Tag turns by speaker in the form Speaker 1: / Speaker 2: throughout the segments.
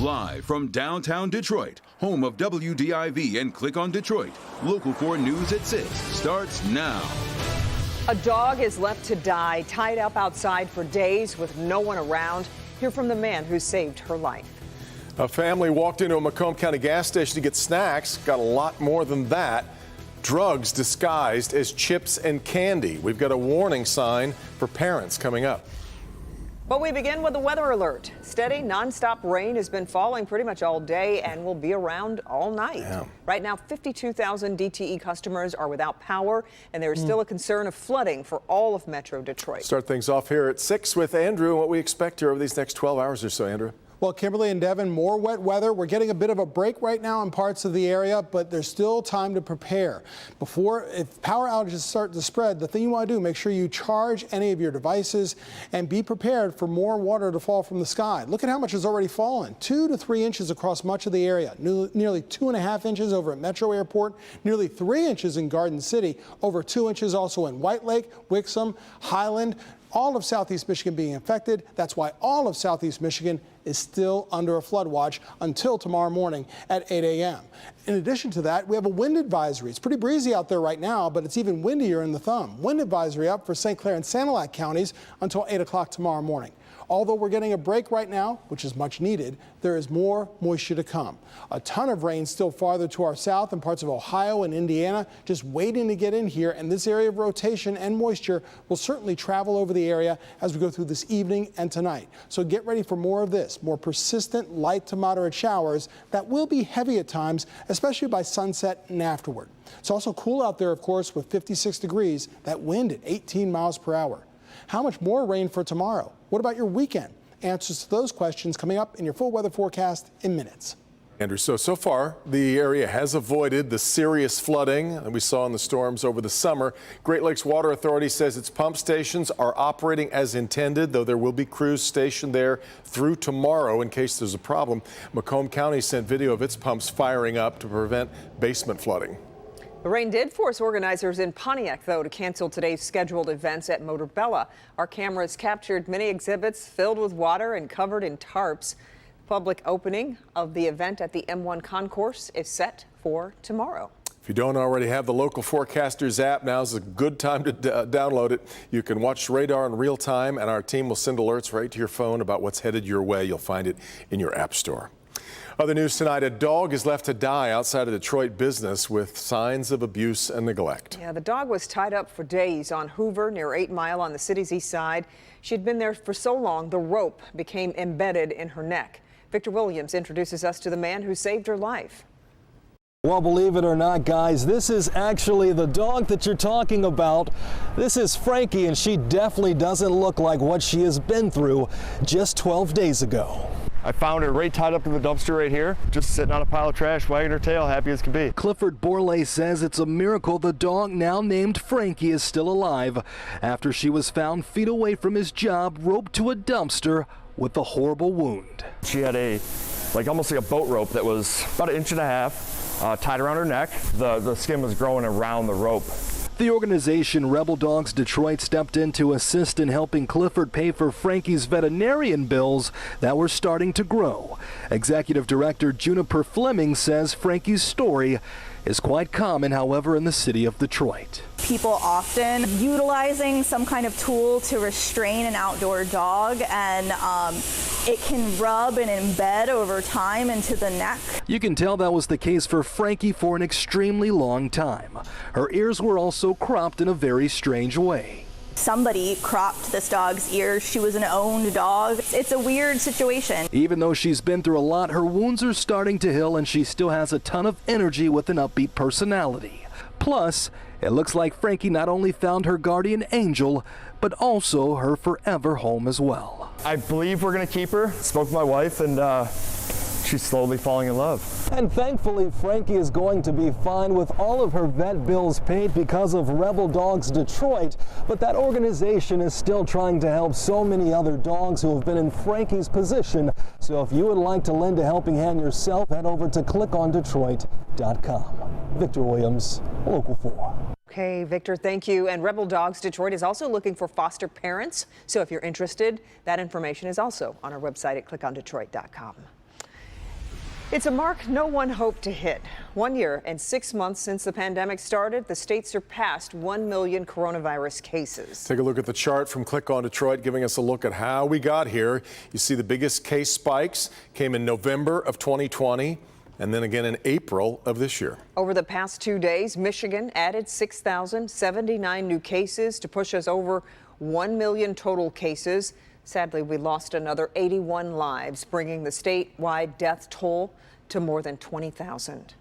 Speaker 1: Live from downtown Detroit, home of WDIV and Click on Detroit, Local 4 News at 6 starts now.
Speaker 2: A dog is left to die, tied up outside for days with no one around. Hear from the man who saved her life.
Speaker 3: A family walked into a Macomb County gas station to get snacks, got a lot more than that. Drugs disguised as chips and candy. We've got a warning sign for parents coming up.
Speaker 2: But we begin with a weather alert. Steady, nonstop rain has been falling pretty much all day and will be around all night.
Speaker 3: Yeah.
Speaker 2: Right now, 52,000 DTE customers are without power, and there is still a concern of flooding for all of Metro Detroit.
Speaker 3: Start things off here at 6 with Andrew and what we expect here over these next 12 hours or so, Andrew.
Speaker 4: Well, Kimberly and Devin, more wet weather. We're getting a bit of a break right now in parts of the area, but there's still time to prepare. If power outages start to spread, the thing you want to do, make sure you charge any of your devices and be prepared for more water to fall from the sky. Look at how much has already fallen. 2 to 3 inches across much of the area. Nearly 2.5 inches over at Metro Airport, nearly 3 inches in Garden City, over 2 inches also in White Lake, Wixom, Highland. All of Southeast Michigan being affected. That's why all of Southeast Michigan is still under a flood watch until tomorrow morning at 8 a.m. In addition to that, we have a wind advisory. It's pretty breezy out there right now, but it's even windier in the thumb. Wind advisory up for St. Clair and Sanilac counties until 8 o'clock tomorrow morning. Although we're getting a break right now, which is much needed, there is more moisture to come. A ton of rain still farther to our south in parts of Ohio and Indiana, just waiting to get in here, and this area of rotation and moisture will certainly travel over the area as we go through this evening and tonight. So get ready for more of this, more persistent light to moderate showers that will be heavy at times, especially by sunset and afterward. It's also cool out there, of course, with 56 degrees, that wind at 18 miles per hour. How much more rain for tomorrow? What about your weekend? Answers to those questions coming up in your full weather forecast in minutes.
Speaker 3: Andrew, so far the area has avoided the serious flooding that we saw in the storms over the summer. Great Lakes Water Authority says its pump stations are operating as intended, though there will be crews stationed there through tomorrow in case there's a problem. Macomb County sent video of its pumps firing up to prevent basement flooding.
Speaker 2: The rain did force organizers in Pontiac, though, to cancel today's scheduled events at Motorbella. Our cameras captured many exhibits filled with water and covered in tarps. Public opening of the event at the M1 concourse is set for tomorrow.
Speaker 3: If you don't already have the Local Forecasters app, now's a good time to download it. You can watch radar in real time, and our team will send alerts right to your phone about what's headed your way. You'll find it in your app store. Other news tonight, a dog is left to die outside a Detroit business with signs of abuse and neglect.
Speaker 2: Yeah, the dog was tied up for days on Hoover near 8 Mile on the city's east side. She'd been there for so long, the rope became embedded in her neck. Victor Williams introduces us to the man who saved her life.
Speaker 5: Well, believe it or not, guys, this is actually the dog that you're talking about. This is Frankie, and she definitely doesn't look like what she has been through just 12 days ago.
Speaker 6: I found her right tied up in the dumpster right here, just sitting on a pile of trash, wagging her tail, happy as can be.
Speaker 5: Clifford Borley says it's a miracle the dog, now named Frankie, is still alive after she was found feet away from his job, roped to a dumpster with a horrible wound.
Speaker 6: She had almost like a boat rope that was about 1.5 inches tied around her neck. The skin was growing around the rope.
Speaker 5: The organization Rebel Dogs Detroit stepped in to assist in helping Clifford pay for Frankie's veterinarian bills that were starting to grow. Executive Director Juniper Fleming says Frankie's story is quite common, however, in the city of Detroit.
Speaker 7: People often utilizing some kind of tool to restrain an outdoor dog, and it can rub and embed over time into the neck.
Speaker 5: You can tell that was the case for Frankie for an extremely long time. Her ears were also cropped in a very strange way.
Speaker 7: Somebody cropped this dog's ears. She was an owned dog. It's a weird situation.
Speaker 5: Even though she's been through a lot, her wounds are starting to heal, and she still has a ton of energy with an upbeat personality. Plus, it looks like Frankie not only found her guardian angel, but also her forever home as well.
Speaker 6: I believe we're going to keep her. Spoke with my wife, and she's slowly falling in love.
Speaker 5: And thankfully, Frankie is going to be fine with all of her vet bills paid because of Rebel Dogs Detroit. But that organization is still trying to help so many other dogs who have been in Frankie's position. So if you would like to lend a helping hand yourself, head over to clickondetroit.com. Victor Williams, Local 4.
Speaker 2: Okay, Victor, thank you. And Rebel Dogs Detroit is also looking for foster parents. So if you're interested, that information is also on our website at clickondetroit.com. It's a mark no one hoped to hit. 1 year and 6 months since the pandemic started, the state surpassed 1 million coronavirus cases.
Speaker 3: Take a look at the chart from Click on Detroit, giving us a look at how we got here. You see the biggest case spikes came in November of 2020 and then again in April of this year.
Speaker 2: Over the past 2 days, Michigan added 6,079 new cases to push us over 1 million total cases. Sadly, we lost another 81 lives, bringing the statewide death toll to more than 20,000.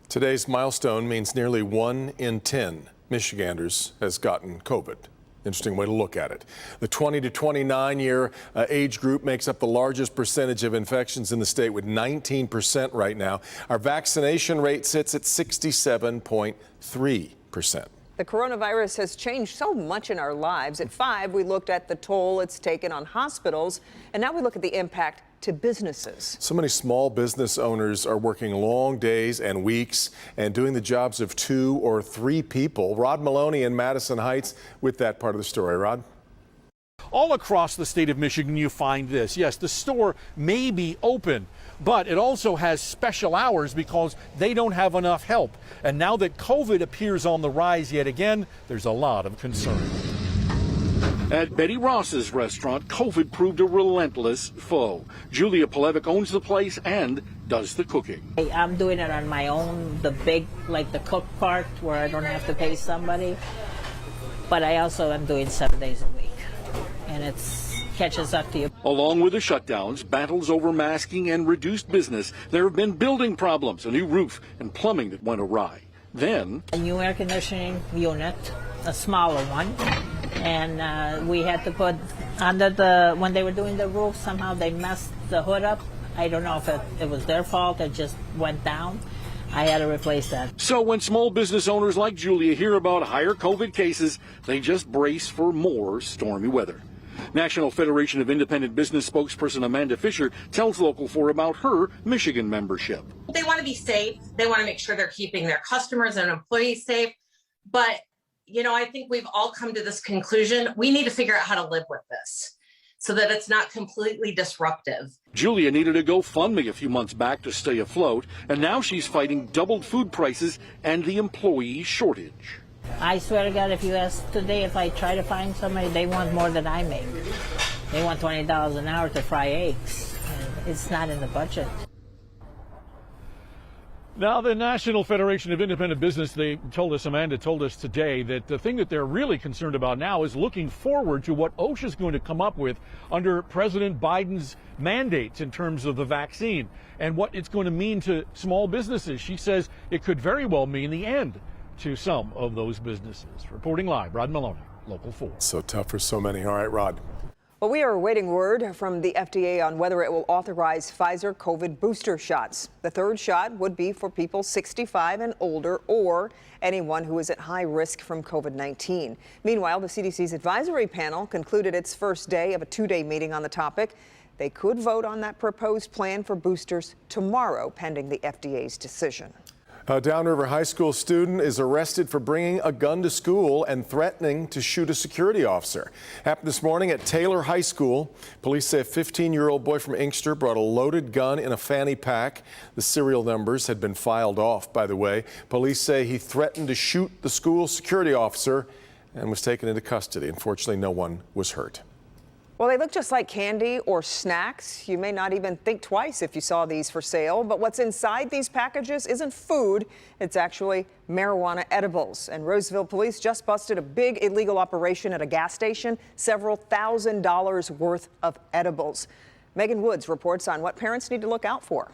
Speaker 3: Today's milestone means nearly 1 in 10 Michiganders has gotten COVID. Interesting way to look at it. The 20 to 29 year age group makes up the largest percentage of infections in the state with 19% right now. Our vaccination rate sits at 67.3%.
Speaker 2: The coronavirus has changed so much in our lives. At 5, we looked at the toll it's taken on hospitals, and now we look at the impact to businesses.
Speaker 3: So many small business owners are working long days and weeks and doing the jobs of 2 or 3 people. Rod Maloney in Madison Heights with that part of the story. Rod?
Speaker 8: All across the state of Michigan, you find this. Yes, the store may be open, but it also has special hours because they don't have enough help. And now that COVID appears on the rise yet again, there's a lot of concern. At Betty Ross's restaurant, COVID proved a relentless foe. Julia Palevic owns the place and does the cooking.
Speaker 9: I'm doing it on my own, the big, like the cook part, where I don't have to pay somebody. But I also am doing 7 days a week, and it catches up to you.
Speaker 8: Along with the shutdowns, battles over masking, and reduced business, there have been building problems, a new roof, and plumbing that went awry. Then,
Speaker 9: a new air conditioning unit, a smaller one, and we had to put under when they were doing the roof, somehow they messed the hood up. I don't know if it was their fault, it just went down. I had to replace that. So when small business owners like Julia hear about higher COVID cases, they just brace for more stormy weather. National Federation of Independent Business spokesperson Amanda Fisher tells Local 4 about her Michigan membership.
Speaker 10: They want to be safe. They want to make sure they're keeping their customers and employees safe. But, you know, I think we've all come to this conclusion. We need to figure out how to live with this so that it's not completely disruptive.
Speaker 8: Julia needed a GoFundMe a few months back to stay afloat, and now she's fighting doubled food prices and the employee shortage.
Speaker 9: I swear to God, if you ask today, if I try to find somebody, they want more than I make. They want $20 an hour to fry eggs. And it's not in the budget.
Speaker 8: Now, the National Federation of Independent Business, Amanda told us today that the thing that they're really concerned about now is looking forward to what OSHA is going to come up with under President Biden's mandates in terms of the vaccine and what it's going to mean to small businesses. She says it could very well mean the end to some of those businesses. Reporting live, Rod Maloney, Local 4.
Speaker 3: So tough for so many. All right, Rod.
Speaker 2: Well, we are awaiting word from the FDA on whether it will authorize Pfizer COVID booster shots. The third shot would be for people 65 and older or anyone who is at high risk from COVID-19. Meanwhile, the CDC's advisory panel concluded its first day of a 2-day meeting on the topic. They could vote on that proposed plan for boosters tomorrow, pending the FDA's decision.
Speaker 3: A Downriver High School student is arrested for bringing a gun to school and threatening to shoot a security officer. Happened this morning at Taylor High School. Police say a 15-year-old boy from Inkster brought a loaded gun in a fanny pack. The serial numbers had been filed off, by the way. Police say he threatened to shoot the school security officer and was taken into custody. Unfortunately, no one was hurt.
Speaker 2: Well, they look just like candy or snacks. You may not even think twice if you saw these for sale. But what's inside these packages isn't food. It's actually marijuana edibles. And Roseville police just busted a big illegal operation at a gas station, several $1,000s worth of edibles. Megan Woods reports on what parents need to look out for.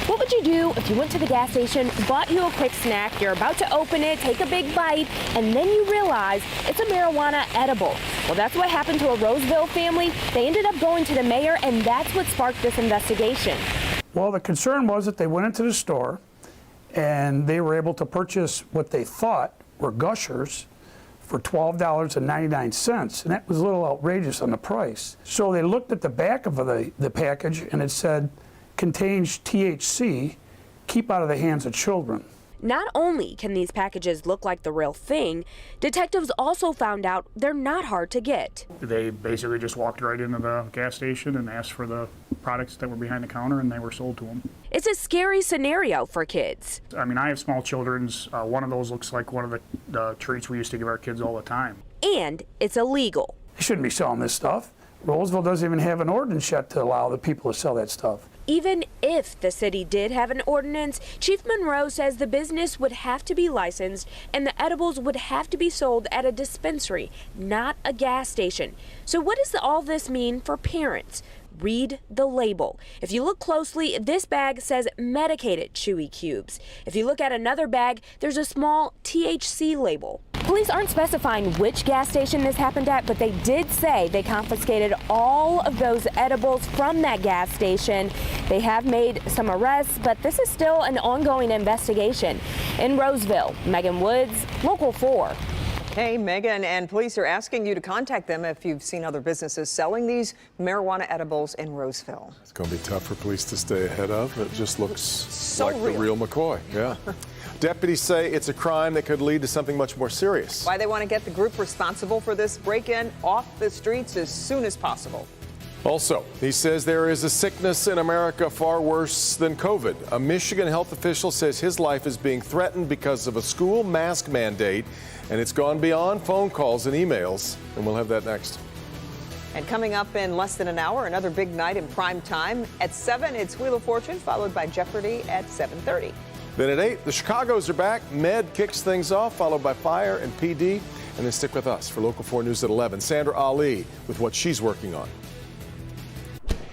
Speaker 11: What would you do if you went to the gas station, bought you a quick snack, you're about to open it, take a big bite, and then you realize it's a marijuana edible? Well, that's what happened to a Roseville family. They ended up going to the mayor, and that's what sparked this investigation.
Speaker 12: Well, the concern was that they went into the store and they were able to purchase what they thought were Gushers for $12.99, and that was a little outrageous on the price. So they looked at the back of the package, and it said, contains THC, keep out of the hands of children.
Speaker 11: Not only can these packages look like the real thing, detectives also found out they're not hard to get.
Speaker 13: They basically just walked right into the gas station and asked for the products that were behind the counter, and they were sold to them.
Speaker 11: It's a scary scenario for kids.
Speaker 13: I mean, I have small children's. One of those looks like one of the treats we used to give our kids all the time.
Speaker 11: And it's illegal.
Speaker 12: They shouldn't be selling this stuff. Roseville doesn't even have an ordinance yet to allow the people to sell that stuff.
Speaker 11: Even if the city did have an ordinance, Chief Monroe says the business would have to be licensed and the edibles would have to be sold at a dispensary, not a gas station. So what does all this mean for parents? Read the label. If you look closely, this bag says medicated chewy cubes. If you look at another bag, there's a small THC label. Police aren't specifying which gas station this happened at, but they did say they confiscated all of those edibles from that gas station. They have made some arrests, but this is still an ongoing investigation. In Roseville, Megan Woods, Local 4.
Speaker 2: Hey, Megan, and police are asking you to contact them if you've seen other businesses selling these marijuana edibles in Roseville.
Speaker 3: It's going to be tough for police to stay ahead of. It just looks
Speaker 2: so
Speaker 3: like the real McCoy. Yeah. Deputies say it's a crime that could lead to something much more serious.
Speaker 2: Why they want to get the group responsible for this break-in off the streets as soon as possible.
Speaker 3: Also, he says there is a sickness in America far worse than COVID. A Michigan health official says his life is being threatened because of a school mask mandate, and it's gone beyond phone calls and emails. And we'll have that next.
Speaker 2: And coming up in less than an hour, another big night in prime time. At 7, it's Wheel of Fortune, followed by Jeopardy at 7:30.
Speaker 3: Then at 8, the Chicagos are back. Med kicks things off, followed by Fire and PD. And then stick with us for Local 4 News at 11. Sandra Ali with what she's working on.